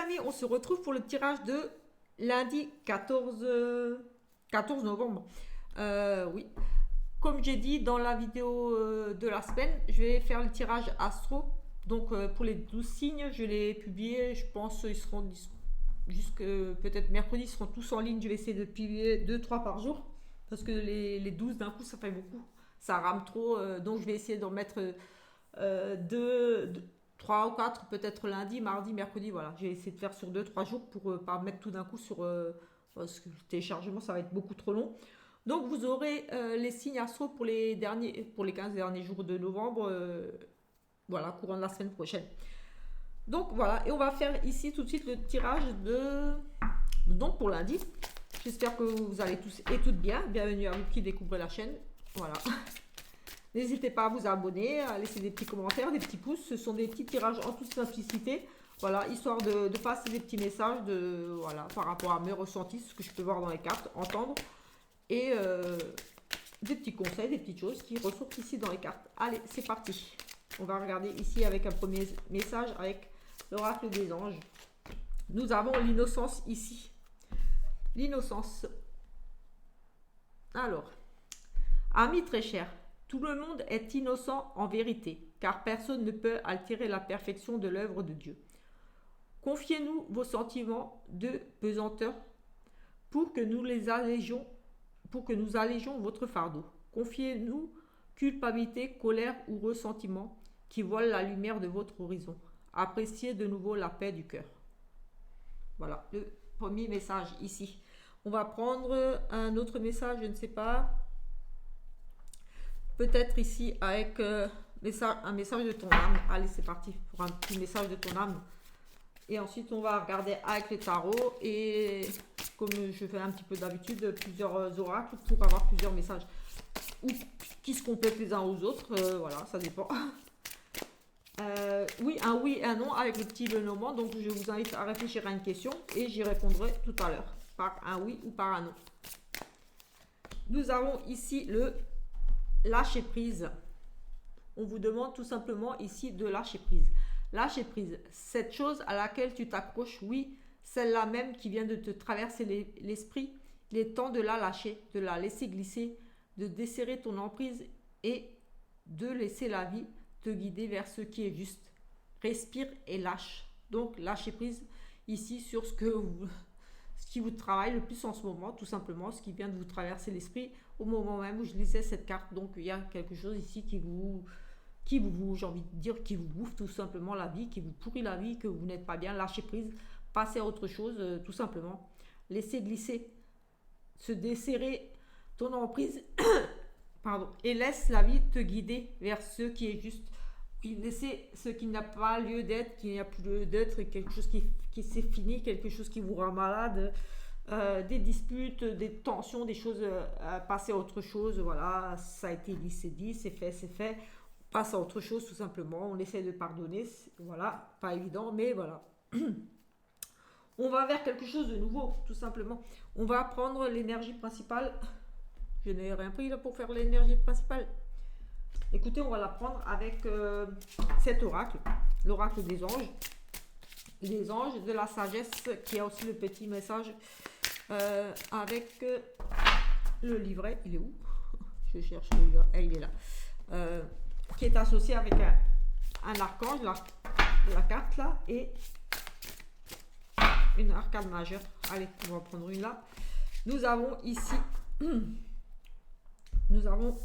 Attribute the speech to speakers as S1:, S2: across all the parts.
S1: amis, on se retrouve pour le tirage de lundi 14 novembre. Oui, comme j'ai dit dans la vidéo de la semaine, je vais faire le tirage astro. Donc pour les 12 signes, je les ai publiés. Je pense qu'ils seront jusque peut-être mercredi, ils seront tous en ligne. Je vais essayer de publier 2-3 par jour. Parce que les 12 d'un coup, ça fait beaucoup. Ça rame trop. Donc je vais essayer d'en mettre 3 ou 4 peut-être lundi, mardi, mercredi. Voilà, j'ai essayé de faire sur 2-3 jours pour pas mettre tout d'un coup sur. Parce que le téléchargement, ça va être beaucoup trop long. Donc vous aurez les signes astro pour les 15 derniers jours de novembre. Voilà, courant de la semaine prochaine. Donc voilà, et on va faire ici tout de suite le tirage donc pour lundi. J'espère que vous allez tous et toutes bien. Bienvenue à vous qui découvrez la chaîne. Voilà. N'hésitez pas à vous abonner, à laisser des petits commentaires, des petits pouces. Ce sont des petits tirages en toute simplicité. Voilà, histoire de passer des petits messages voilà, par rapport à mes ressentis, ce que je peux voir dans les cartes, entendre. Et des petits conseils, des petites choses qui ressortent ici dans les cartes. Allez, c'est parti. On va regarder ici avec un premier message avec l'oracle des anges. Nous avons l'innocence ici. L'innocence. Alors, amis très chers, tout le monde est innocent en vérité, car personne ne peut altérer la perfection de l'œuvre de Dieu. Confiez-nous vos sentiments de pesanteur pour que nous allégions votre fardeau. Confiez-nous culpabilité, colère ou ressentiment qui volent la lumière de votre horizon. Appréciez de nouveau la paix du cœur. Voilà, le premier message ici. On va prendre un autre message, je ne sais pas. Peut-être ici avec un message de ton âme. Allez, c'est parti pour un petit message de ton âme. Et ensuite, on va regarder avec les tarots. Et comme je fais un petit peu d'habitude, plusieurs oracles pour avoir plusieurs messages. Ou qui se complètent les uns aux autres. Voilà, ça dépend. Oui, un non avec le petit Lenormand. Donc, je vous invite à réfléchir à une question et j'y répondrai tout à l'heure. Par un oui ou par un non. Nous avons ici le lâcher prise. On vous demande tout simplement ici de lâcher prise. Lâcher prise, cette chose à laquelle tu t'accroches, oui, celle-là même qui vient de te traverser l'esprit, il est temps de la lâcher, de la laisser glisser, de desserrer ton emprise et de laisser la vie te guider vers ce qui est juste. Respire et lâche. Donc lâcher prise ici sur ce qui vous travaille le plus en ce moment, tout simplement, ce qui vient de vous traverser l'esprit au moment même où je lisais cette carte. Donc il y a quelque chose ici j'ai envie de dire, qui vous bouffe tout simplement la vie, qui vous pourrit la vie, que vous n'êtes pas bien. Lâchez prise, passez à autre chose, tout simplement. Laissez glisser, se desserrer ton emprise, pardon, et laisse la vie te guider vers ce qui est juste. Laissez ce qui n'a pas lieu d'être, qui n'a plus lieu d'être, quelque chose qui s'est fini, quelque chose qui vous rend malade, des disputes, des tensions, des choses, passer à autre chose. Voilà, ça a été dit, c'est fait. Passe à autre chose tout simplement. On essaie de pardonner, voilà, pas évident, mais voilà. On va vers quelque chose de nouveau, tout simplement. On va prendre l'énergie principale. Je n'ai rien pris là pour faire l'énergie principale. Écoutez, on va la prendre avec cet oracle, l'oracle des anges. Les anges de la sagesse, qui a aussi le petit message avec le livret. Il est où? Je cherche le livret. Ah, il est là. Qui est associé avec un archange, la carte là, et une arcade majeure. Allez, on va prendre une là. Nous avons ici, nous avons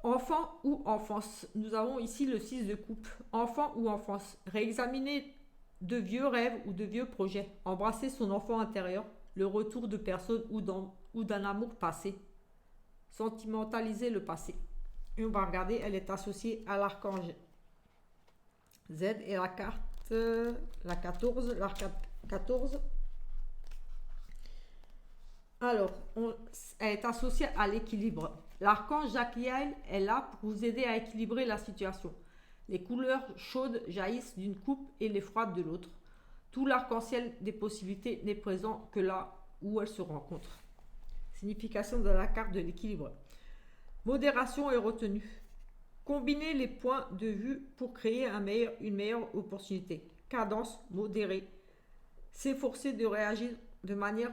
S1: enfant ou enfance. Nous avons ici le 6 de coupe. Enfant ou enfance. Réexaminer de vieux rêves ou de vieux projets. Embrasser son enfant intérieur. Le retour de personnes ou d'un amour passé. Sentimentaliser le passé. Et on va regarder, elle est associée à l'archange Z et la carte, la 14, l'arcade 14. Alors, elle est associée à l'équilibre. L'archange Jacquiel est là pour vous aider à équilibrer la situation. Les couleurs chaudes jaillissent d'une coupe et les froides de l'autre. Tout l'arc-en-ciel des possibilités n'est présent que là où elles se rencontrent. Signification de la carte de l'équilibre. Modération et retenue. Combinez les points de vue pour créer une meilleure opportunité. cadence modérée. S'efforcer de réagir de manière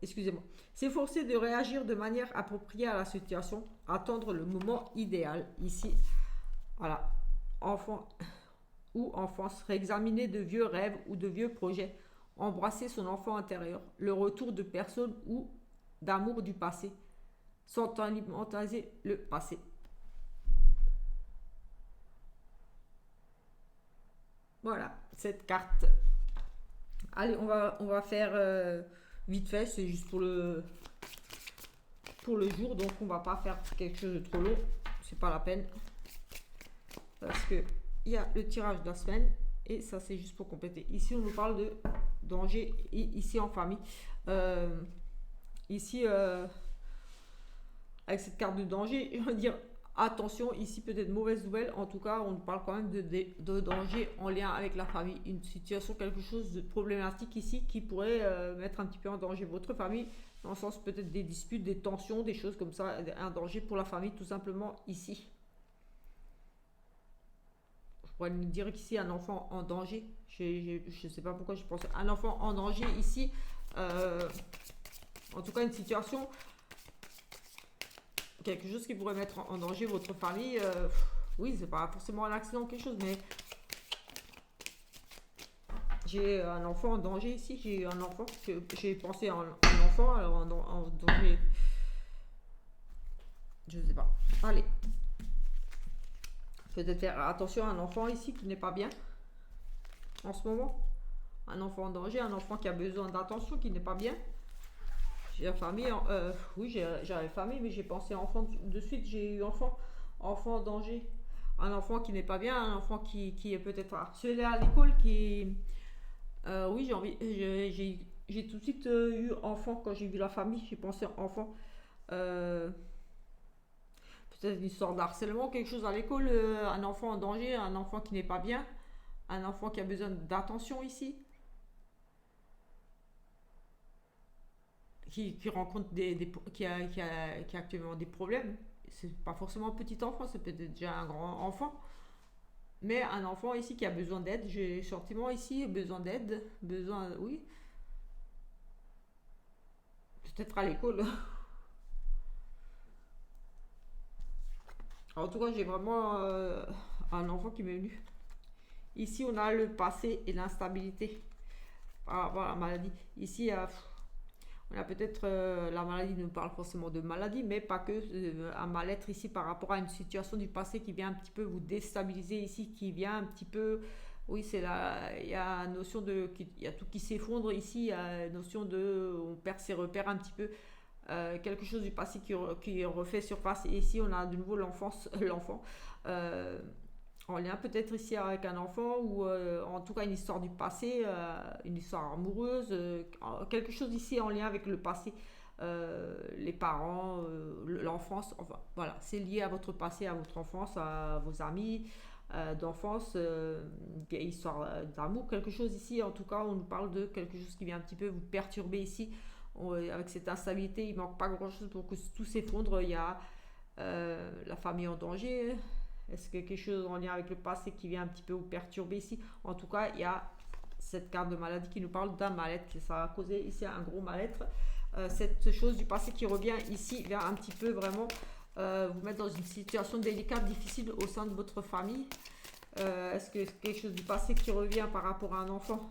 S1: excusez-moi. S'efforcer de réagir de manière appropriée à la situation. Attendre le moment idéal. Ici, voilà. Enfant ou enfance. Réexaminer de vieux rêves ou de vieux projets. Embrasser son enfant intérieur. Le retour de personnes ou d'amour du passé. Sentimentaliser le passé. Voilà, cette carte. Allez, on va faire vite fait, c'est juste pour le jour, donc on va pas faire quelque chose de trop long, c'est pas la peine. Parce que il y a le tirage de la semaine et ça c'est juste pour compléter. Ici on nous parle de danger ici en famille. Ici avec cette carte de danger, je veux dire attention, ici peut-être mauvaise nouvelle, en tout cas on parle quand même de danger en lien avec la famille, une situation, quelque chose de problématique ici qui pourrait mettre un petit peu en danger votre famille, dans le sens peut-être des disputes, des tensions, des choses comme ça, un danger pour la famille tout simplement ici. Je pourrais me dire qu'ici un enfant en danger, je ne sais pas pourquoi je pense un enfant en danger ici, en tout cas une situation, quelque chose qui pourrait mettre en danger votre famille. Oui, c'est pas forcément un accident ou quelque chose, mais j'ai un enfant en danger ici. J'ai un enfant, j'ai pensé à un enfant, alors en danger. Je sais pas. Allez. Peut-être faire attention à un enfant ici qui n'est pas bien en ce moment. Un enfant en danger, un enfant qui a besoin d'attention, qui n'est pas bien. J'ai la famille, oui, j'ai la famille, mais j'ai pensé enfant de suite. J'ai eu enfant en danger. Un enfant qui n'est pas bien, un enfant qui est peut-être harcelé à l'école, qui. Oui, j'ai tout de suite eu enfant quand j'ai vu la famille. J'ai pensé enfant. Peut-être une histoire d'harcèlement, quelque chose à l'école. Un enfant en danger, un enfant qui n'est pas bien, un enfant qui a besoin d'attention ici. Qui rencontre qui a actuellement des problèmes. C'est pas forcément un petit enfant, c'est peut-être déjà un grand enfant. Mais un enfant ici qui a besoin d'aide, j'ai le sentiment ici, besoin d'aide, besoin, oui, peut-être à l'école. En tout cas, j'ai vraiment un enfant qui m'est venu. Ici, on a le passé et l'instabilité par rapport à la maladie. Ici, on a peut-être la maladie nous parle forcément de maladie, mais pas que un mal-être ici par rapport à une situation du passé qui vient un petit peu vous déstabiliser ici, qui vient un petit peu, oui c'est là, il y a une notion il y a tout qui s'effondre ici, il y a une notion de, on perd ses repères un petit peu, quelque chose du passé qui refait surface. Et ici on a de nouveau l'enfant. En lien peut-être ici avec un enfant ou en tout cas une histoire du passé, une histoire amoureuse, quelque chose ici en lien avec le passé, les parents, l'enfance, enfin voilà, c'est lié à votre passé, à votre enfance, à vos amis d'enfance, histoire d'amour, quelque chose ici, en tout cas on nous parle de quelque chose qui vient un petit peu vous perturber ici, avec cette instabilité, il manque pas grand chose pour que tout s'effondre, il y a la famille en danger. Est-ce que quelque chose en lien avec le passé qui vient un petit peu vous perturber ici? En tout cas, il y a cette carte de maladie qui nous parle d'un mal-être. Ça a causé ici un gros mal-être. Cette chose du passé qui revient ici vient un petit peu vraiment vous mettre dans une situation délicate, difficile au sein de votre famille. Est-ce que quelque chose du passé qui revient par rapport à un enfant,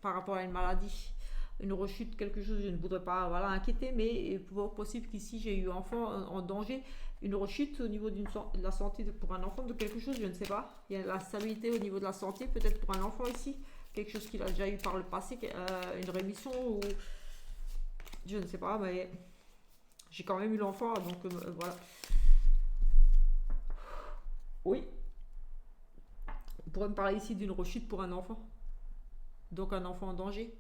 S1: par rapport à une maladie, une rechute, quelque chose, je ne voudrais pas inquiéter, mais il est possible qu'ici j'ai eu enfant en danger, une rechute au niveau de la santé pour un enfant, de quelque chose, je ne sais pas. Il y a la stabilité au niveau de la santé, peut-être pour un enfant ici, quelque chose qu'il a déjà eu par le passé, une rémission ou je ne sais pas, mais j'ai quand même eu l'enfant, donc voilà. Oui, on pourrait me parler ici d'une rechute pour un enfant, donc un enfant en danger.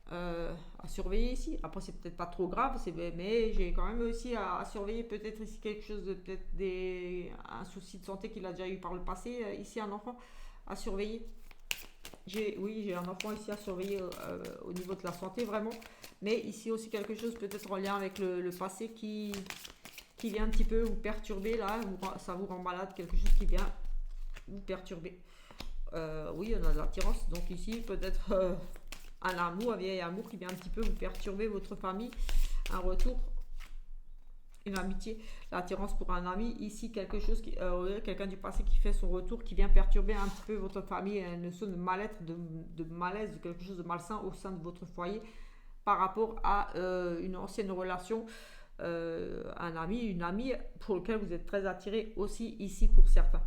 S1: À surveiller ici. Après, c'est peut-être pas trop grave, mais j'ai quand même aussi à surveiller peut-être ici quelque chose de peut-être un souci de santé qu'il a déjà eu par le passé. Ici, un enfant à surveiller. J'ai un enfant ici à surveiller au niveau de la santé vraiment. Mais ici aussi quelque chose peut-être en lien avec le passé qui vient un petit peu vous perturber là. Ça vous rend malade, quelque chose qui vient vous perturber. Oui, on a de l'attirance. Donc ici, peut-être un amour, un vieil amour qui vient un petit peu vous perturber votre famille. Un retour, une amitié, l'attirance pour un ami. Ici, quelque chose qui, quelqu'un du passé qui fait son retour, qui vient perturber un petit peu votre famille, une notion de mal-être, de malaise, de quelque chose de malsain au sein de votre foyer par rapport à une ancienne relation, un ami, une amie pour lequel vous êtes très attiré aussi ici pour certains.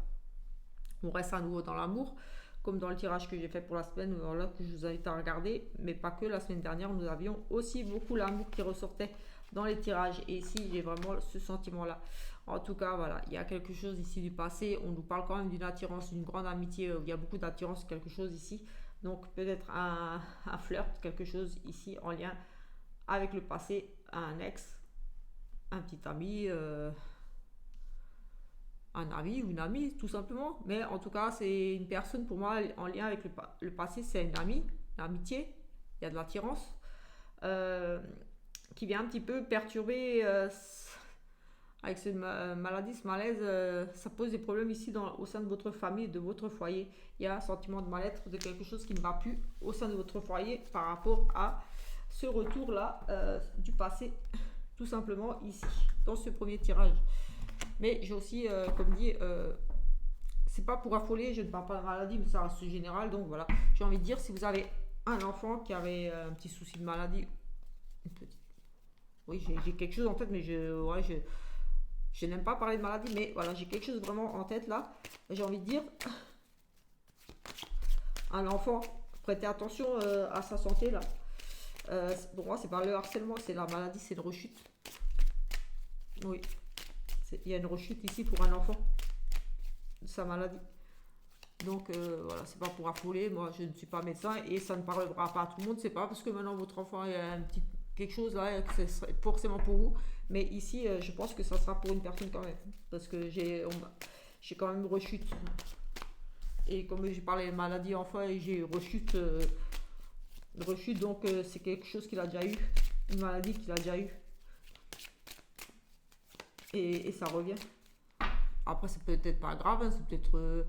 S1: On reste à nouveau dans l'amour, comme dans le tirage que j'ai fait pour la semaine, voilà, que je vous invite à regarder, mais pas que. La semaine dernière, nous avions aussi beaucoup l'amour qui ressortait dans les tirages, et ici, j'ai vraiment ce sentiment-là. En tout cas, voilà, il y a quelque chose ici du passé, on nous parle quand même d'une attirance, d'une grande amitié, il y a beaucoup d'attirance, quelque chose ici, donc peut-être un flirt, quelque chose ici en lien avec le passé, un ex, un petit ami, un ami ou une amie tout simplement, mais en tout cas c'est une personne pour moi en lien avec le passé, c'est une amie, l'amitié, il y a de l'attirance, euh, qui vient un petit peu perturber avec cette maladie, ce malaise, ça pose des problèmes ici au sein de votre famille, de votre foyer. Il y a un sentiment de mal-être, de quelque chose qui ne va plus au sein de votre foyer par rapport à ce retour-là du passé, tout simplement ici, dans ce premier tirage. Mais j'ai aussi, comme dit, c'est pas pour affoler, je ne parle pas de maladie, mais ça reste général. Donc voilà, j'ai envie de dire, si vous avez un enfant qui avait un petit souci de maladie, une petite. Oui, j'ai quelque chose en tête, mais je n'aime pas parler de maladie, mais voilà, j'ai quelque chose vraiment en tête là. J'ai envie de dire, un enfant, prêtez attention à sa santé là. Pour moi, c'est pas le harcèlement, c'est la maladie, c'est une rechute. Oui, il y a une rechute ici pour un enfant de sa maladie. Donc voilà, c'est pas pour affoler, moi je ne suis pas médecin et ça ne parlera pas à tout le monde. C'est pas parce que maintenant votre enfant a un petit quelque chose là que ce serait forcément pour vous, mais ici je pense que ça sera pour une personne quand même, parce que j'ai quand même rechute. Et comme j'ai parlé de maladie enfant et j'ai rechute, donc c'est quelque chose qu'il a déjà eu, une maladie qu'il a déjà eu. Et ça revient. Après, c'est peut-être pas grave, hein, c'est peut-être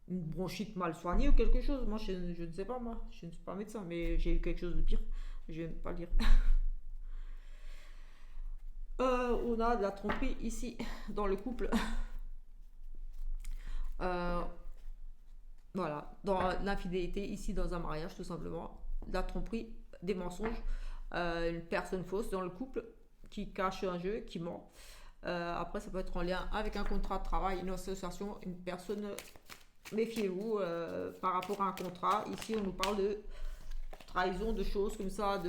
S1: une bronchite mal soignée ou quelque chose. Moi, je ne sais pas, moi. Je ne suis pas médecin, mais j'ai eu quelque chose de pire. Je ne vais pas le dire. On a de la tromperie ici, dans le couple. Voilà, dans l'infidélité, ici, dans un mariage, tout simplement. De la tromperie, des mensonges. Une personne fausse dans le couple qui cache un jeu, qui ment. Après, ça peut être en lien avec un contrat de travail, une association, une personne. Méfiez-vous par rapport à un contrat. Ici, on nous parle de trahison, de choses comme ça,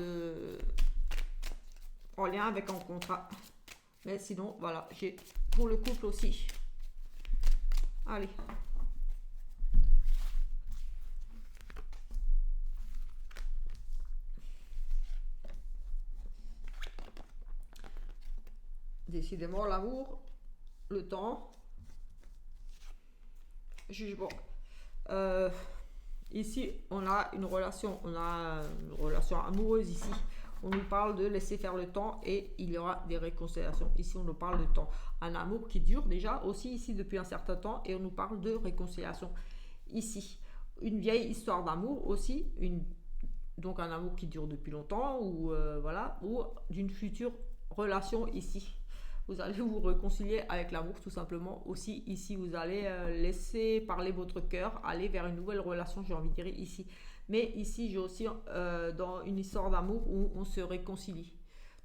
S1: en lien avec un contrat. Mais sinon, voilà, j'ai pour le couple aussi. Allez. Décidément, l'amour, le temps, jugement. Ici, on a une relation amoureuse ici. On nous parle de laisser faire le temps et il y aura des réconciliations. Ici, on nous parle de temps. Un amour qui dure déjà aussi ici depuis un certain temps et on nous parle de réconciliation ici. Une vieille histoire d'amour aussi, donc un amour qui dure depuis longtemps ou voilà, ou d'une future relation ici. Vous allez vous réconcilier avec l'amour tout simplement. Aussi ici, vous allez laisser parler votre cœur, aller vers une nouvelle relation, j'ai envie de dire ici. Mais ici, j'ai aussi dans une histoire d'amour où on se réconcilie.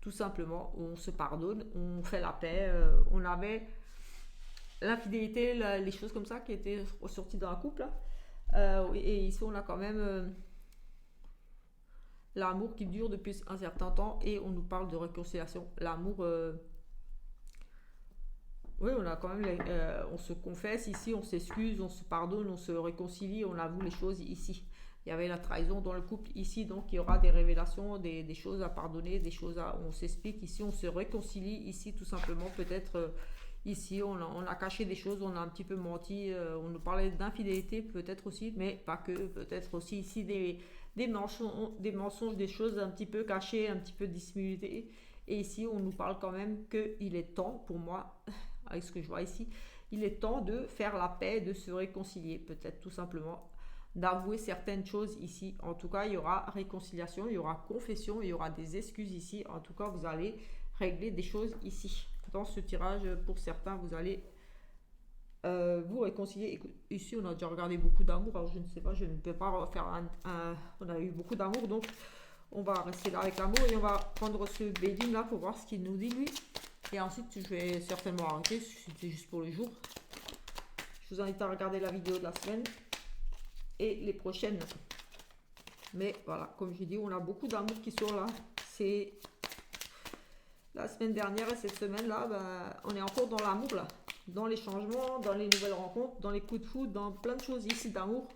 S1: Tout simplement, où on se pardonne, on fait la paix. On avait l'infidélité, les choses comme ça qui étaient ressorties dans un couple. Et ici, on a quand même l'amour qui dure depuis un certain temps et on nous parle de réconciliation. L'amour... oui, on a quand même, on se confesse ici, on s'excuse, on se pardonne, on se réconcilie, on avoue les choses ici. Il y avait la trahison dans le couple ici, donc il y aura des révélations, des choses à pardonner, des choses on s'explique ici, on se réconcilie ici tout simplement. Peut-être ici, on a caché des choses, on a un petit peu menti, on nous parlait d'infidélité peut-être aussi, mais pas que, peut-être aussi ici des mensonges, des choses un petit peu cachées, un petit peu dissimulées. Et ici, on nous parle quand même qu'il est temps pour moi. Avec ce que je vois ici, il est temps de faire la paix, de se réconcilier, peut-être tout simplement, d'avouer certaines choses ici. En tout cas, il y aura réconciliation, il y aura confession, il y aura des excuses ici. En tout cas, vous allez régler des choses ici. Dans ce tirage, pour certains, vous allez vous réconcilier. Ici, on a déjà regardé beaucoup d'amour. Alors, je ne sais pas, je ne peux pas refaire on a eu beaucoup d'amour, donc on va rester là avec l'amour et on va prendre ce Bédine là pour voir ce qu'il nous dit lui. Et ensuite, je vais certainement arrêter. C'était juste pour le jour. Je vous invite à regarder la vidéo de la semaine et les prochaines. Mais voilà, comme je dis, on a beaucoup d'amour qui sont là. C'est la semaine dernière et cette semaine là, ben, on est encore dans l'amour là. Dans les changements, dans les nouvelles rencontres, dans les coups de foudre, dans plein de choses ici d'amour.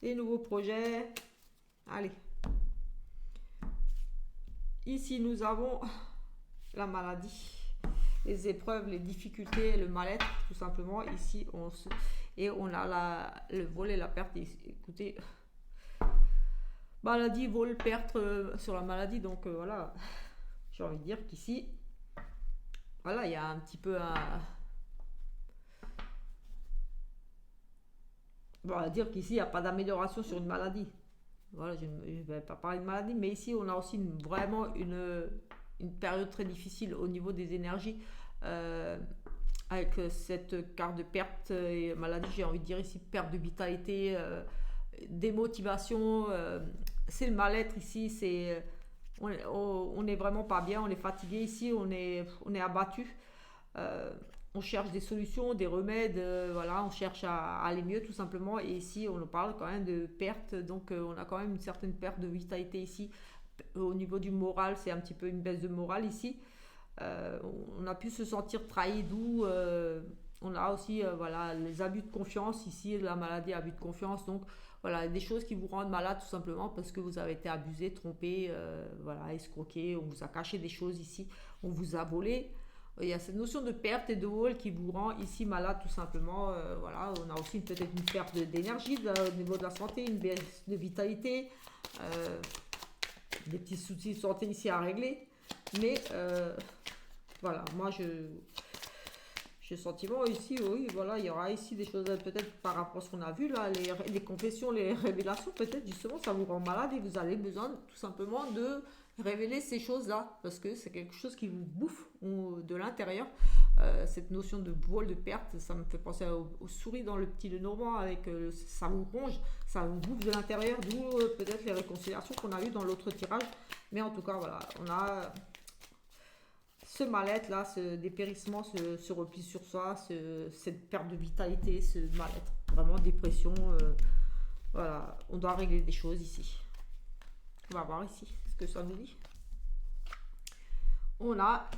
S1: Les nouveaux projets. Allez. Ici, nous avons la maladie, les épreuves, les difficultés, le mal-être, tout simplement. Ici, on a le vol et la perte. Écoutez, maladie, vol, perte sur la maladie. Donc, voilà, j'ai envie de dire qu'ici, voilà, il y a un petit peu on va dire qu'ici, il n'y a pas d'amélioration sur une maladie. Voilà, je ne vais pas parler de maladie, mais ici, on a aussi vraiment une période très difficile au niveau des énergies. Avec cette carte de perte et maladie, j'ai envie de dire ici, perte de vitalité, démotivation. C'est le mal-être ici, on est vraiment pas bien, on est fatigué ici, on est abattu. On cherche des solutions, des remèdes, voilà, on cherche à aller mieux tout simplement. Et ici, on parle quand même de perte, donc on a quand même une certaine perte de vitalité ici. Au niveau du moral, c'est un petit peu une baisse de morale ici. On a pu se sentir trahi, d'où on a aussi voilà, les abus de confiance ici, la maladie, abus de confiance. Donc voilà, des choses qui vous rendent malade tout simplement parce que vous avez été abusé, trompé, voilà, escroqué, on vous a caché des choses ici, on vous a volé. Il y a cette notion de perte et de vol qui vous rend ici malade tout simplement. Voilà, on a aussi peut-être une perte d'énergie au niveau de la santé, une baisse de vitalité, des petits soucis de santé ici à régler. Mais voilà, moi j'ai le sentiment ici, oui, voilà, il y aura ici des choses peut-être par rapport à ce qu'on a vu là, les confessions, les révélations, peut-être justement ça vous rend malade et vous avez besoin tout simplement de révéler ces choses-là parce que c'est quelque chose qui vous bouffe de l'intérieur. Cette notion de vol, de perte, ça me fait penser aux souris dans le petit Lenormand avec ça vous ronge, ça vous bouffe de l'intérieur, d'où peut-être les réconciliations qu'on a eues dans l'autre tirage. Mais en tout cas, voilà, on a ce mal-être là, ce dépérissement, ce repli sur soi, cette perte de vitalité, ce mal-être, vraiment dépression. Voilà, on doit régler des choses ici. On va voir ici ce que ça nous dit. On a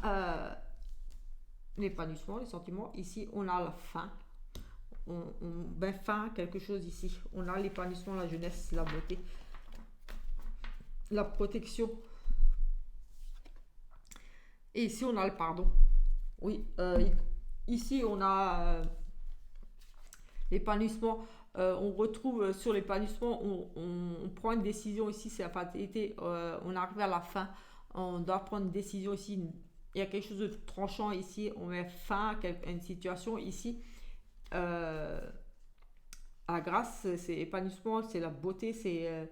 S1: l'épanouissement, les sentiments. Ici, on a la faim. Ben, faim, quelque chose ici. On a l'épanouissement, la jeunesse, la beauté, la protection. Et ici, on a le pardon. Oui, ici, on a l'épanouissement. On retrouve sur l'épanouissement, on prend une décision ici, c'est la fatalité. On arrive à la fin. On doit prendre une décision ici. Il y a quelque chose de tranchant ici. On met fin à une situation ici. La grâce, c'est l'épanouissement, c'est la beauté, c'est...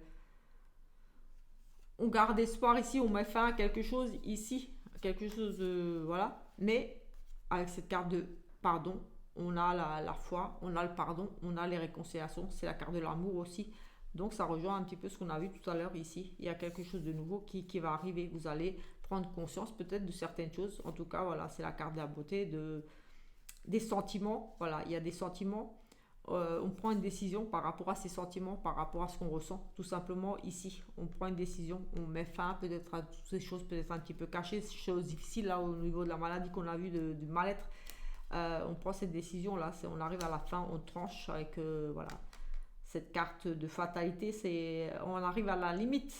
S1: on garde espoir ici, on met fin à quelque chose ici. Quelque chose de... Voilà. Mais avec cette carte de pardon, on a la foi, on a le pardon, on a les réconciliations. C'est la carte de l'amour aussi. Donc ça rejoint un petit peu ce qu'on a vu tout à l'heure ici. Il y a quelque chose de nouveau qui va arriver. Vous allez prendre conscience peut-être de certaines choses. En tout cas, voilà, c'est la carte de la beauté, des sentiments. Voilà, il y a des sentiments. On prend une décision par rapport à ces sentiments, par rapport à ce qu'on ressent. Tout simplement ici, on prend une décision. On met fin peut-être à toutes ces choses peut-être un petit peu cachées, ces choses difficiles là au niveau de la maladie qu'on a vu, du mal-être. On prend cette décision là. On arrive à la fin, on tranche avec... voilà. Cette carte de fatalité, on arrive à la limite.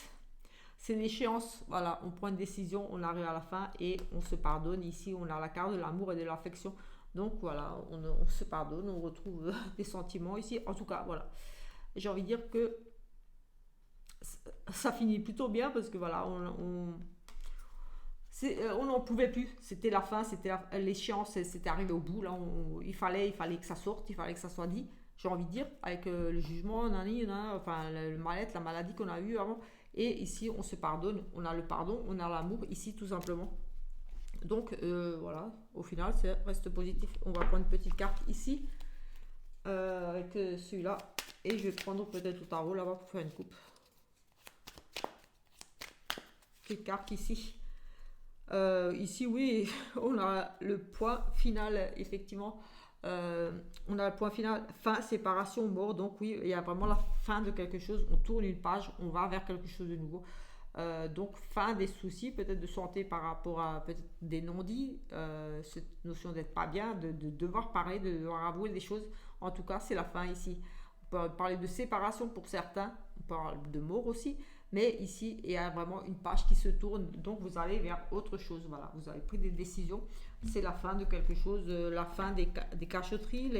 S1: C'est l'échéance. Voilà, on prend une décision, on arrive à la fin et on se pardonne. Ici, on a la carte de l'amour et de l'affection. Donc voilà, on se pardonne, on retrouve des sentiments ici. En tout cas, voilà. J'ai envie de dire que ça finit plutôt bien parce que voilà, On n'en pouvait plus, c'était la fin, c'était l'échéance, c'était arrivé au bout, là, il fallait que ça sorte, il fallait que ça soit dit, j'ai envie de dire, avec le jugement, enfin le mal-être, la maladie qu'on a eue avant, et ici on se pardonne, on a le pardon, on a l'amour, ici tout simplement. Donc voilà, au final, ça reste positif. On va prendre une petite carte ici, avec celui-là, et je vais prendre peut-être au tarot là-bas pour faire une coupe. Petite carte ici. Ici, oui, on a le point final, effectivement. On a le point final, fin, séparation, mort. Donc oui, il y a vraiment la fin de quelque chose. On tourne une page, on va vers quelque chose de nouveau. Donc fin des soucis, peut-être de santé par rapport à peut-être des non-dits, cette notion d'être pas bien, de devoir parler, de devoir avouer des choses. En tout cas, c'est la fin ici. On peut parler de séparation pour certains, on parle de mort aussi. Mais ici, il y a vraiment une page qui se tourne, donc vous allez vers autre chose. Voilà, vous avez pris des décisions. C'est la fin de quelque chose, la fin des cachotteries,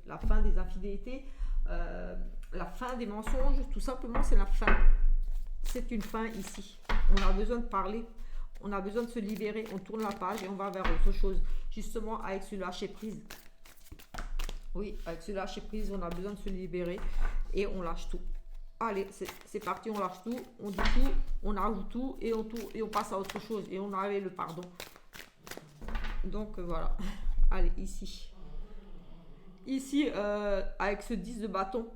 S1: la fin des infidélités, la fin des mensonges. Tout simplement, c'est la fin. C'est une fin ici. On a besoin de parler, on a besoin de se libérer. On tourne la page et on va vers autre chose. Justement, avec ce lâcher prise. Oui, avec ce lâcher prise, on a besoin de se libérer et on lâche tout. Allez, c'est parti, on lâche tout, on dit tout, on avoue tout et on passe à autre chose et on avait le pardon. Donc voilà, allez, ici. Ici, avec ce 10 de bâton,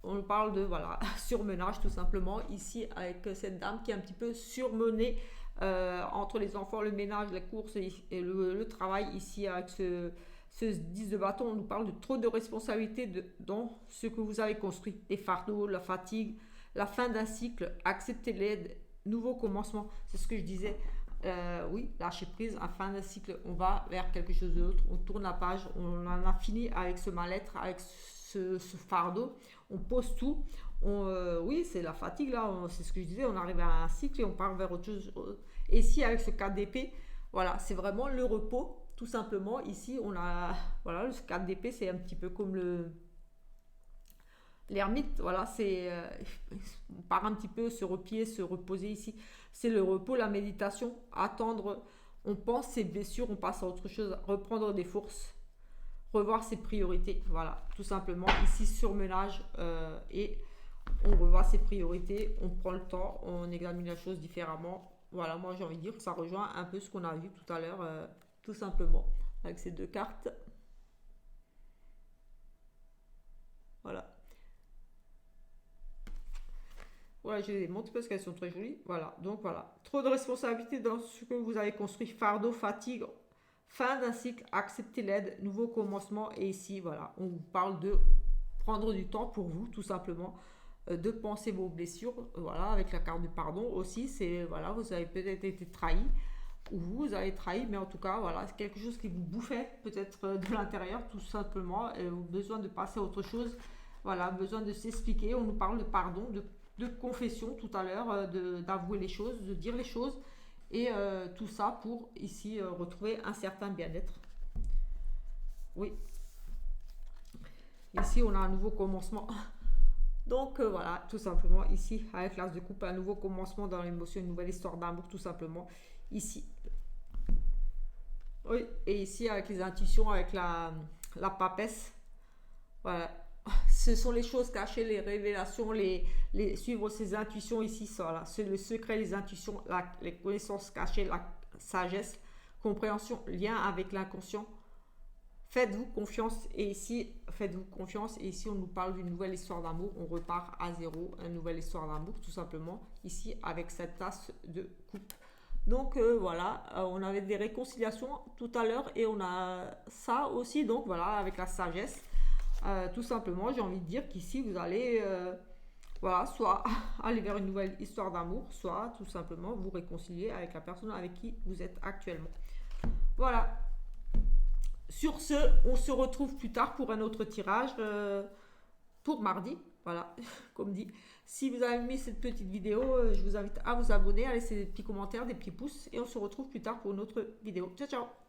S1: on parle de, voilà, surmenage tout simplement. Ici, avec cette dame qui est un petit peu surmenée entre les enfants, le ménage, les courses et le travail. Ici, avec ce 10 de bâton, on nous parle de trop de responsabilités dans ce que vous avez construit. Les fardeaux, la fatigue, la fin d'un cycle, accepter l'aide, nouveau commencement. C'est ce que je disais. Oui, lâcher prise, à fin d'un cycle, on va vers quelque chose d'autre. On tourne la page, on en a fini avec ce mal-être, avec ce fardeau. On pose tout. Oui, c'est la fatigue là, c'est ce que je disais. On arrive à un cycle et on part vers autre chose. Et ici, avec ce 4 d'épée, voilà, c'est vraiment le repos. Tout simplement, ici, on a, voilà, le 4 d'épée, c'est un petit peu comme l'ermite, voilà, on part un petit peu se replier, se reposer ici. C'est le repos, la méditation, attendre, on pense ses blessures, on passe à autre chose, reprendre des forces, revoir ses priorités, voilà, tout simplement. Ici, surmenage et on revoit ses priorités, on prend le temps, on examine la chose différemment. Voilà, moi j'ai envie de dire que ça rejoint un peu ce qu'on a vu tout à l'heure. Tout simplement, avec ces deux cartes. Voilà. Voilà, je les montre parce qu'elles sont très jolies. Voilà, donc voilà. Trop de responsabilités dans ce que vous avez construit. Fardeau, fatigue, fin d'un cycle, accepter l'aide, nouveau commencement. Et ici, voilà, on vous parle de prendre du temps pour vous, tout simplement. De penser vos blessures. Voilà, avec la carte du pardon aussi. C'est, voilà, vous avez peut-être été trahi. Ou vous avez trahi, mais en tout cas, voilà, c'est quelque chose qui vous bouffait peut-être de l'intérieur, tout simplement, et vous avez besoin de passer à autre chose, voilà, besoin de s'expliquer. On nous parle de pardon, de confession tout à l'heure, d'avouer les choses, de dire les choses, et tout ça pour ici retrouver un certain bien-être. Oui, ici on a un nouveau commencement. Donc voilà, tout simplement, ici, avec l'as de coupe, un nouveau commencement dans l'émotion, une nouvelle histoire d'amour, tout simplement. Ici, oui, et ici avec les intuitions, avec la papesse, voilà, ce sont les choses cachées, les révélations, suivre ses intuitions ici, ça, voilà, c'est le secret, les intuitions, les connaissances cachées, la sagesse, compréhension, lien avec l'inconscient. Faites-vous confiance et ici, faites-vous confiance et ici on nous parle d'une nouvelle histoire d'amour, on repart à zéro, une nouvelle histoire d'amour tout simplement, ici avec cette tasse de coupe. Donc voilà, on avait des réconciliations tout à l'heure et on a ça aussi, donc voilà, avec la sagesse. Tout simplement, j'ai envie de dire qu'ici vous allez, voilà, soit aller vers une nouvelle histoire d'amour, soit tout simplement vous réconcilier avec la personne avec qui vous êtes actuellement. Voilà. Sur ce, on se retrouve plus tard pour un autre tirage pour mardi. Voilà, comme dit. Si vous avez aimé cette petite vidéo, je vous invite à vous abonner, à laisser des petits commentaires, des petits pouces. Et on se retrouve plus tard pour une autre vidéo. Ciao, ciao!